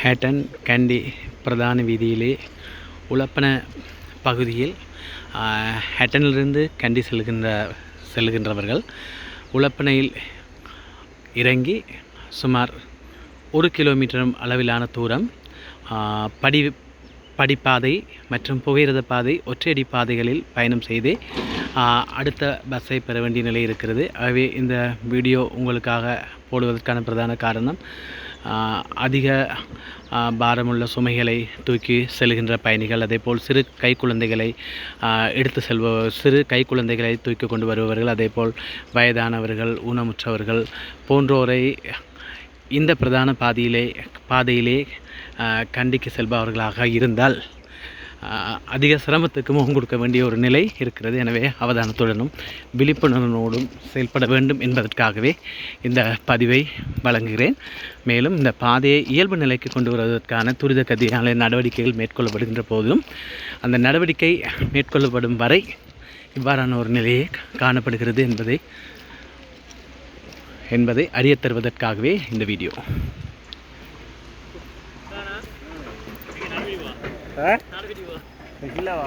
ஹேட்டன் கண்டி பிரதான வீதியிலே உலப்பன பகுதியில் ஹேட்டனிலிருந்து கண்டி செல்கின்றவர்கள் உலப்பனையில் இறங்கி சுமார் 1 கிலோமீட்டர் அளவிலான தூரம் படிப்பாதை மற்றும் புகையிரத பாதை ஒற்றையடி பாதைகளில் பயணம் செய்து அடுத்த பஸ்ஸை பெற வேண்டிய நிலை இருக்கிறது. ஆகவே இந்த வீடியோ உங்களுக்காக போடுவதற்கான பிரதான காரணம் அதிக பாரமுள்ள சுமைகளை தூக்கி செல்கின்ற பயணிகள், அதேபோல் சிறு கைக்குழந்தைகளை சிறு கைக்குழந்தைகளை தூக்கி கொண்டு வருபவர்கள், அதேபோல் வயதானவர்கள், ஊனமுற்றவர்கள் போன்றோரை இந்த பிரதான பாதையிலே கண்டிக்கு செல்பவர்களாக இருந்தால் அதிக சிரமத்துக்கு முகம் கொடுக்க வேண்டிய ஒரு நிலை இருக்கிறது. எனவே அவதானத்துடனும் விழிப்புணர்வோடும் செயல்பட வேண்டும் என்பதற்காகவே இந்த பதிவை வழங்குகிறேன். மேலும் இந்த பாதையை இயல்பு நிலைக்கு கொண்டு வருவதற்கான துரித கதியான நடவடிக்கைகள் மேற்கொள்ளப்படுகின்ற போதும் அந்த நடவடிக்கை மேற்கொள்ளப்படும் வரை இவ்வாறான ஒரு நிலையே காணப்படுகிறது என்பதை அறியத் தருவதற்காகவே இந்த வீடியோ. இல்லவா